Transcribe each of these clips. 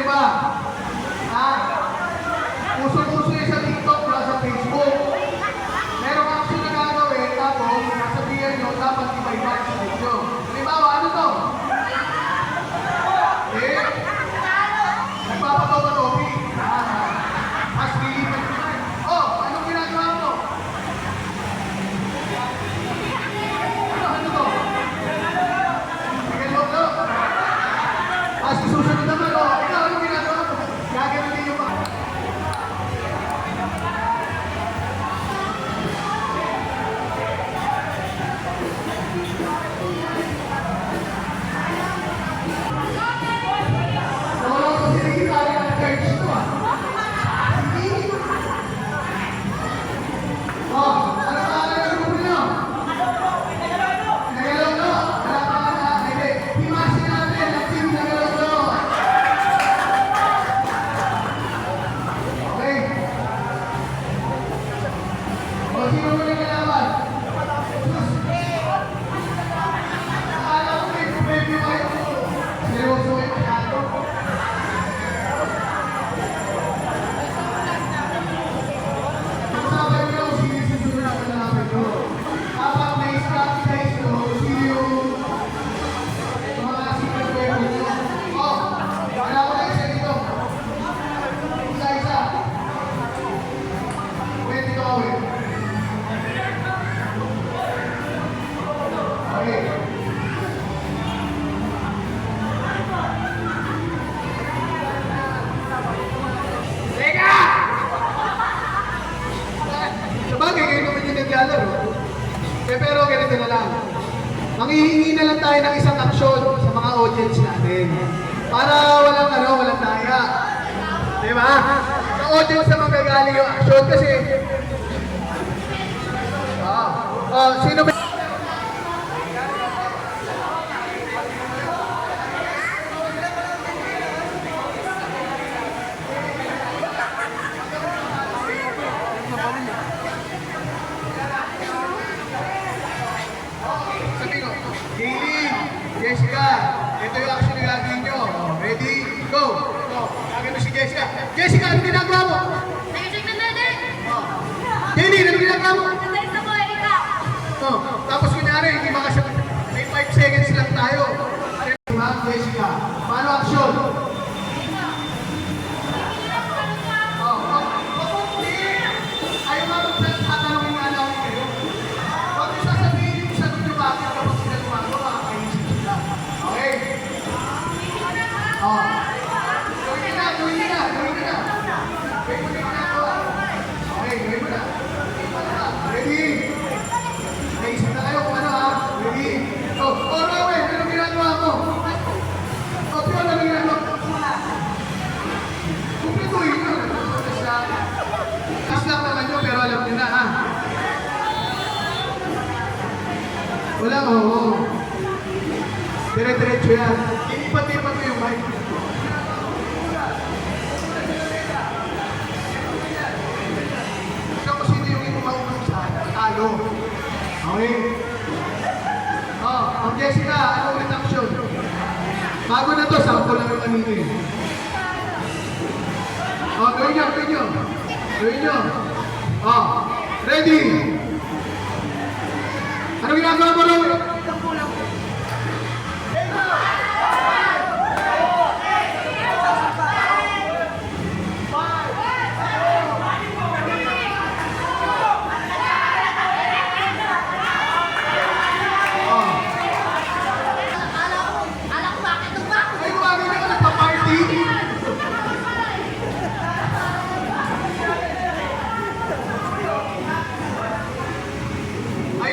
ba? Ha? Uso-uso yun sa TikTok o sa Facebook. Merong action na gagawin, tapos nasabihan nyo, dapat iba-iba sa video. Halimbawa, ano to? Eh? Nagpapagaw ka topic. Mas lilipat ko na. Oh, anong ginagawa mo? Ano to? Sige, lolo. As susunod naman, oh. Ikaw, anong ginagawa mo? Gagawin din yung mga. Pero ganito na lang. Manghihingi na lang tayo ng isang aksyon sa mga audience natin. Para walang daya. Diba? Sa audience na magagaling yung aksyon kasi... sino ba? Jessica, ito yung action na gagawin nyo. Ready? Go! Gagawin mo si Jessica. Jessica, ano ginagawa mo? Nag-check na natin! Jenny, ano ginagawa mo? Nag-check na po, Erika! Tapos kunyari, hindi makasya. May 5 seconds lang tayo. Jessica, paano action? Ayaw nga magtatanungin nga namin kayo. Huwag nyo sasabihin yung sagot nyo bakit kapag sila gumagawa. Okay. Gawin na. Okay, gawin mo na. Ready? Naisip na kayo kung ano ha? Ready? Rowan, anong ginagawa mo? Pio, anong ginagawa mo? Kumplituhin nyo. Kas lang naman nyo, pero alam nyo na ha? Wala, oo. Dire-diretso yan. Ipat-ipat mo yung mic. Ikaw kasi hindi yung ipumaunang sa talo. Okay? Ang Jessica, ano ulit action? Bago na to, sample lang yung kanina eh. Gawin nyo. Ready? Ano ginagawa mo, Rowan?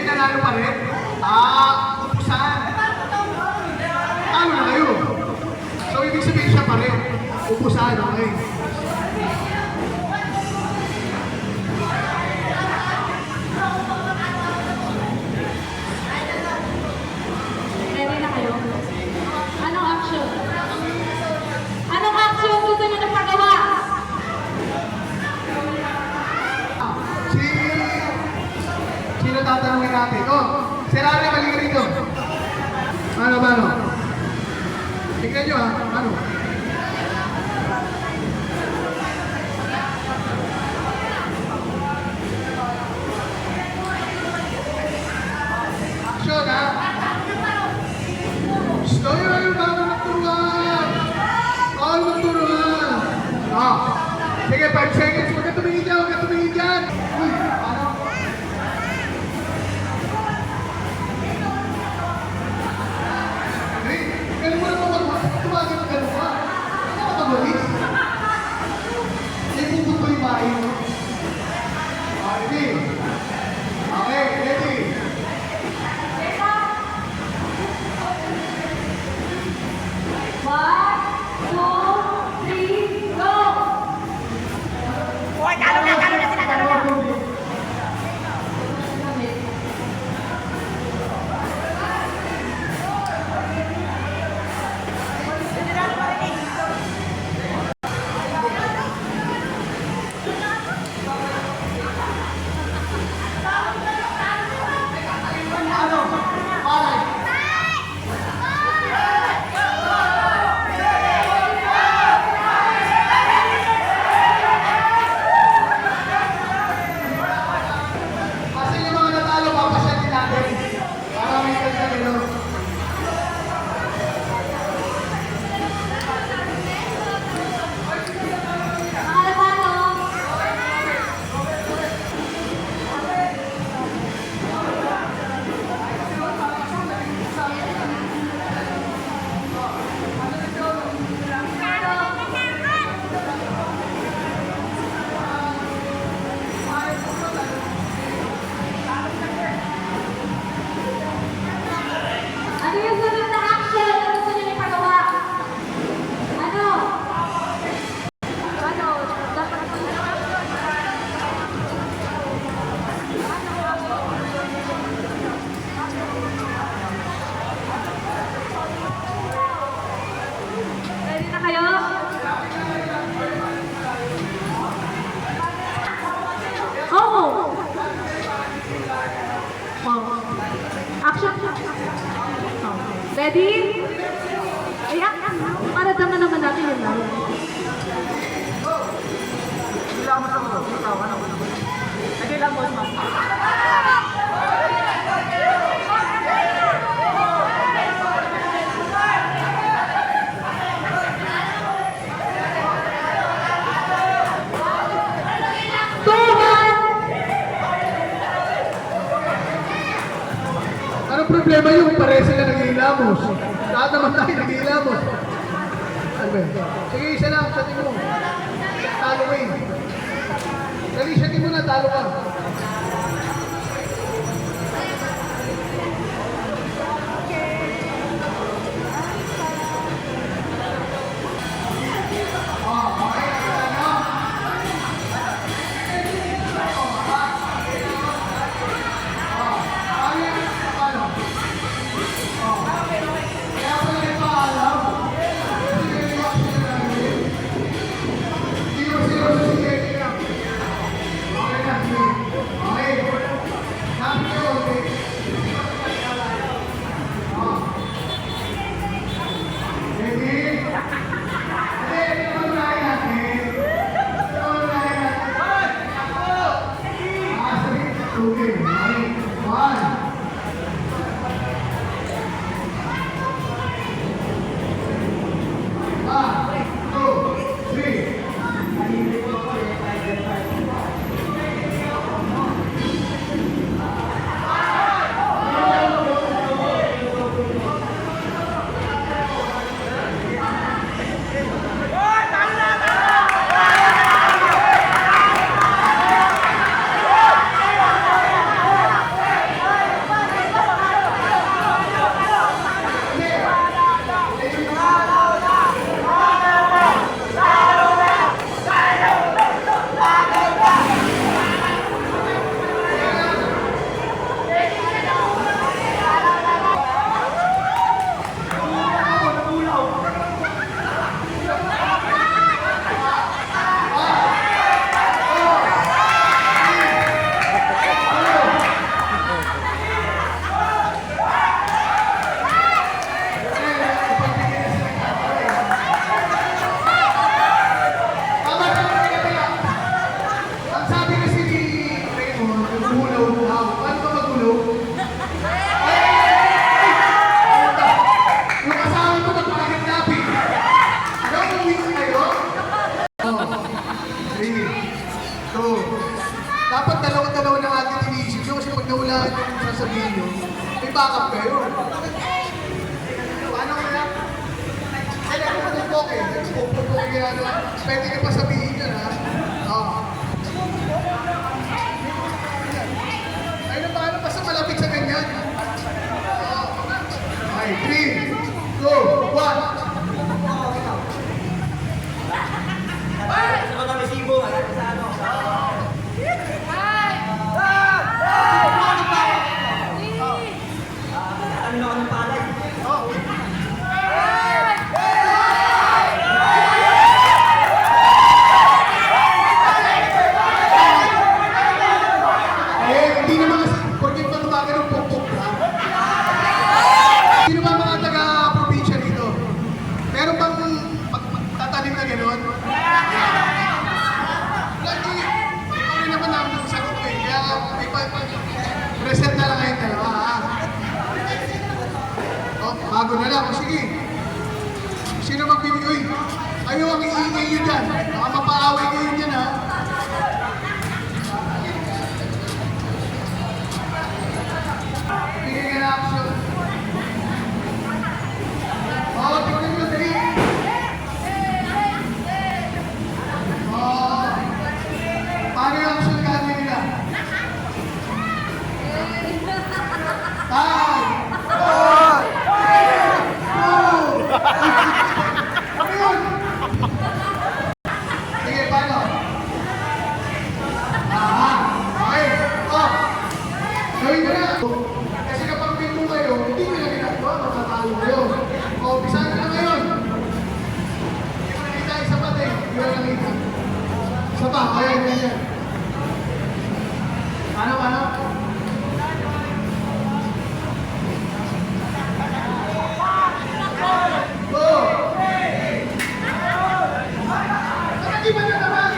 Nanalo pa rin? Upusan. Ano na kayo? So, ibig sabihin siya pa rin. Upusan, okay? Ready na kayo? Anong action? Anong action gusto nyo na pagawa? Sino tatanungin natin? Si Rari, mali ka rito. Paano? Tignan nyo ha, ano? Action, ha? Gusto yun, bawal magturuan. Bawal magturuan. Ah. Sige, 5 seconds. Huwag ka tumingin dyan, huwag ka tumingin dyan. Uy, paano? Hey, ganun mo naman tumagal ng ganun ka. Ano ka tabalis? Hindi puput ko yung bahay mo. Ready? Okay, ready? One, two, three, go! Hoy, talo na sila, talo na. Ano? Palay. Kasi yung mga natalo, papasyatin natin. Para may kagkagano. Mga natalo! Ano yung sunod na action? Ano gusto niyo ipagawa? Ano? Ano? Dapat ready na kayo? Oo! Action! Ready? Ayan! Para daman naman natin yun lang. Anong problema yung pare sila nag-iilamos? Lahat naman tayo nag-iilamos. Ano ba? Sige, isa lang, satin mo. Talo ka eh. Dali, satin mo na, talo ka. Zero, zero, sige, sige. Okay na, sige. backup kayo. Paano kaya? Kaya kung nag-book eh. Nag-book kaya ano. Pwede ka pa sabihin yun ha. Oo. Ay na paano basta malapit sa ganyan. Okay, 3, 2, 1. Hindi naman kasi, porque patubagan ng pukpuk ka. Hindi naman mga taga-probinsya dito. Meron bang tatanim na gano'n? Lagi, ano naman namin sa sagot eh. Kaya may reset na lang kayong dalawa ha. Oh, bago na lang. O sige. Sino magbibigay? Ayaw ang iingay nyo dyan. Baka mapaaway kayo dyan ha. Bigay ka na action. Oh, tignan nyo, dali. Oh. Paano yung action kami nila? 5, 4, 3, 2, ano yun? Sige, paano? Okay. Oh. Gawin ko na. Kasi kapag pinto kayo, hindi ko na ginagawa, matatalo kayo. O, bisahan na ngayon. Hindi ko nakita isa pa din. Hindi ko nakita. Isa pa, kaya ganyan. Paano? Go! Nag-iba na naman!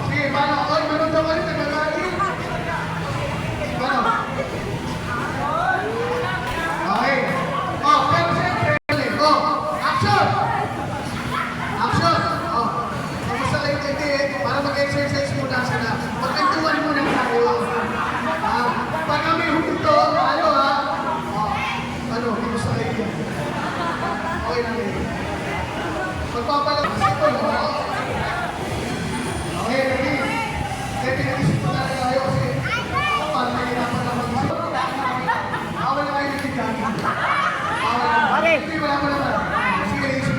Sige, paano? Oy, meron daw kayo nagagalit. Paano? Okay. Oh, pero siyempre, oh, action! Action! Oh, kamusta kayo hindi para mag-exercise muna sila. Magkantuan muna tayo. Pag kami huminto, ano ha? Oh, ano, kamusta kayo dyan? Okay na rin. Magpapalabas ito, no? Okay, ready? Kaya pinag-isip ko talaga kayo kasi parang nahihirapan na mag-isip. Bawal na kayo nag-jogging. Bawal na. Hindi, wala ko naman. Sige, isip.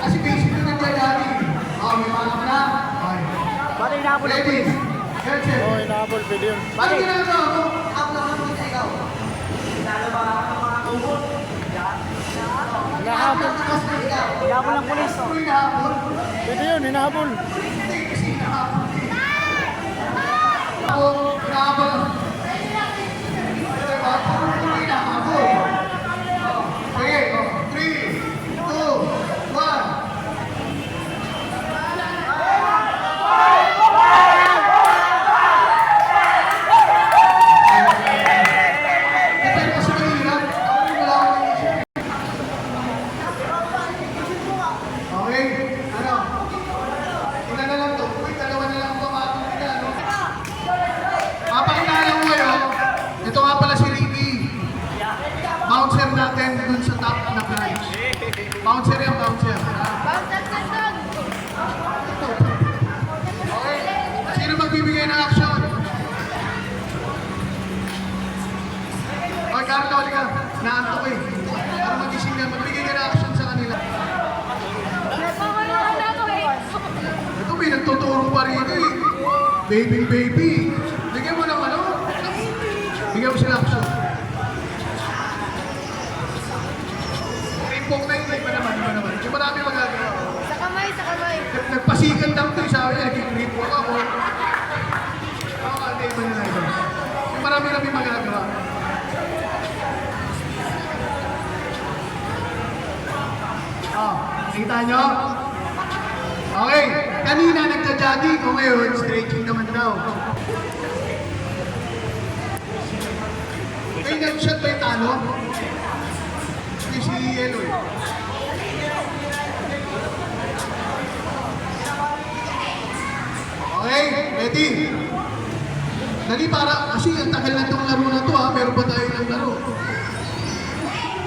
Kasi basic na nag-jogging. Okay, paano ka na? Okay. Bakit inaabol ang Ready? pulis? Get set. Oo, inaabol, pwede yun. Paano ginagawa mo? Hinahabol. Inaabol ang pulis. Ano hinahabol? Pwede yun, hinahabol. Hindi, kasi hinahabol. Ako, hinahabol. Diba? Puro hinahabol. Sige, 3, 2, 1. Depende kasi mahirap. Ako rin wala akong naisip. Okay, ano? Ilan na lang to? Uy, dalawa na lang pumatong nila, no? Mapakilala ko kayo. Ito nga pala si Ricky. Bouncer natin dun sa top na branch. Bouncer yan, bouncer. Okay, sino magbibigay ng action? Okay, Carlo, halika. Naantok eh. Para magising na, magbigay ka ng action sa kanila. Ito may nagtuturo pa rito eh. Baby. Bigyan mo naman ano. Bigyan mo sila action. Impok na yun. Iba naman. Yung marami magagawa. Sa kamay. Nagpasikan lang ito. Sabi niya, nag-grip walk ako. Hindi, iba na ito. Yung marami magagawa. Nakita nyo? Okay, kanina nagja-jogging o ngayon, stretching naman daw. Ay, nag-shot ba yung talo? Hindi si Yelo eh. Okay, ready? Dali para, kasi ang tagal na itong laro na to ha, meron pa tayo ng laro.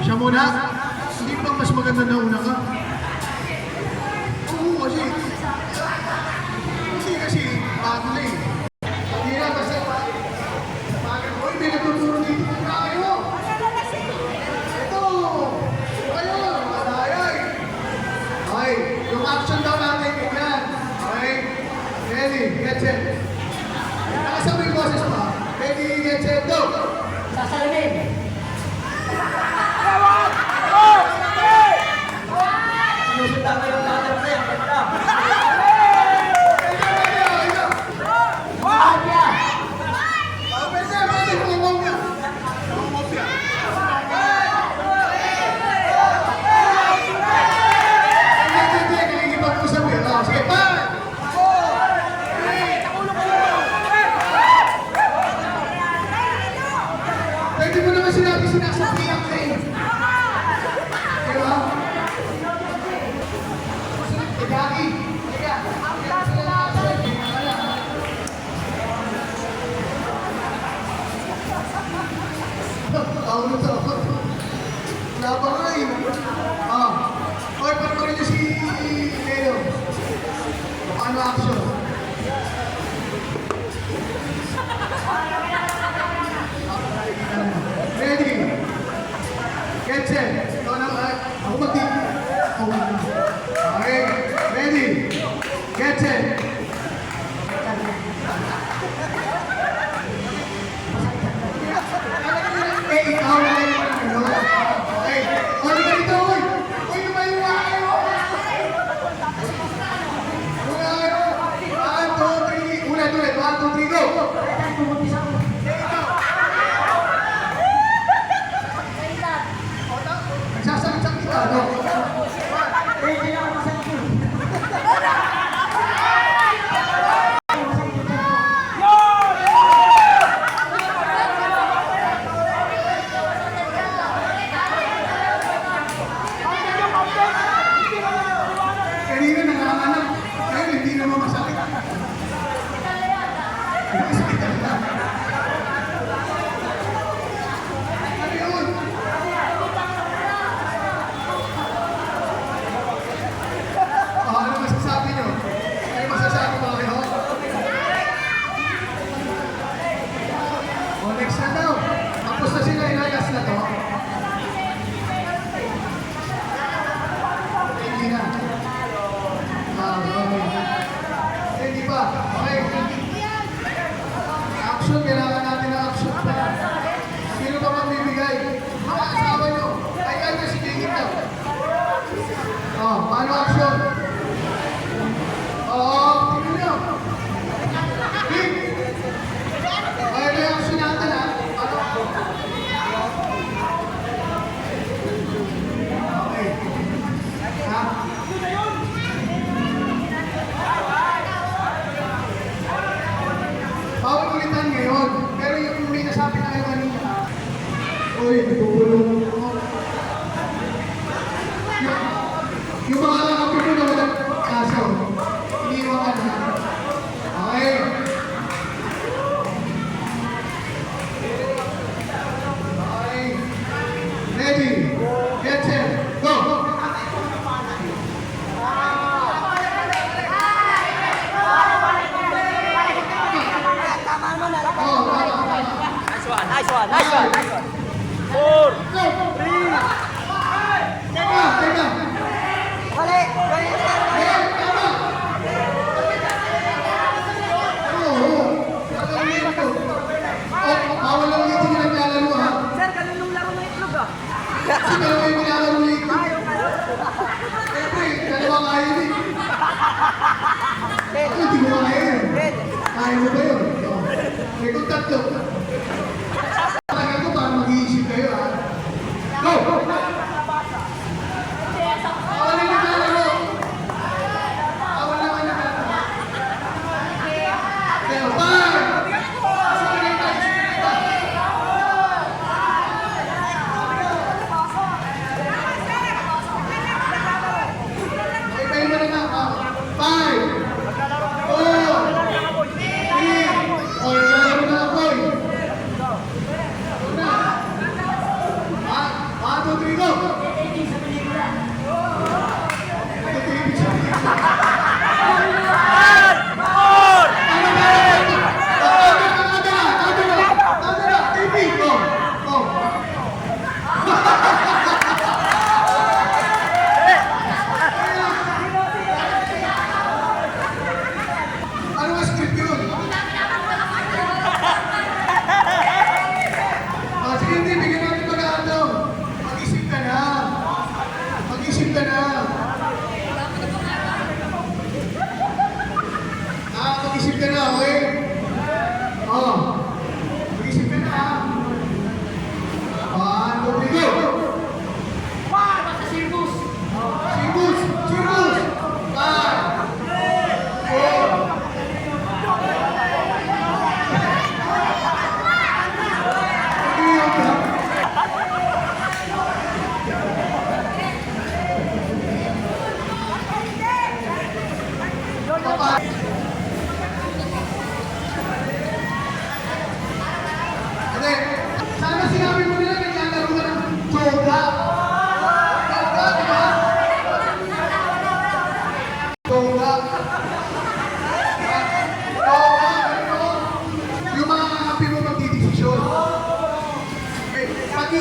Siya muna, hindi ba mas maganda na una ka? Oo, kasi, hindi kasi, bago na eh. Hindi na, kasi, hoy, may natuturo dito ng tayo. Ito, kayo, madayay. Okay, yung action daw natin, ganyan. Okay, ready, get set. Nakasabay yung boses pa. Ready, get set, go! Sasalamin. Sinusundan ko yung tatang na yan. Ganda. Pwede mo naman sinabi sinasabihan ka eh. Diba? Gagi. Tawag na tawag. Wala pa nga eh. Hoy, parang niyo si Leo. Ano action? Ready? Get set. Ikaw na, ako mag-tip. Ako na. Okay, ready? Get set. Ikaw na lang yung ano. Okay. Hoy, ganito, hoy. Hoy, lumayo nga kayo. Una kayo. 1, 2, 3. Ulit. 1, 2, 3, go. Nagsasalit-salit kita, no? Kanina nanganganak. Ngayon, hindi naman masakit. Masakit talaga. Ano yun? Ano masasabi nyo? Ano masasabi ba kayo? O, next na daw. Tapos na sila, inagas na to. Hindi na. Okay. Hindi pa. Okay. Action, kailangan natin ng action pa. Sino ba magbibigay? Mga asawa nyo. Ay, si Tingin daw. Paano action? Tingin nyo. Big. Okay, ito yung action natin ha. Okay. Ha? Bawal ulitan ngayon. Pero yung may nasabi na kayo kanina. Uy, nagpupulong ako. Yung mga kapito na walang kaso, iniiwakan na. Okay. Okay. Ready. Get set. Go. Nice one, nice one, nice one, nice one. 4, 3. Teka. Mali.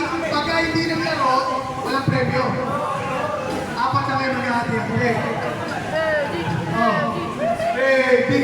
pagka hindi naglaro, walang premyo. Apat na kayo mag-ahati. Okay. Oh. Ready.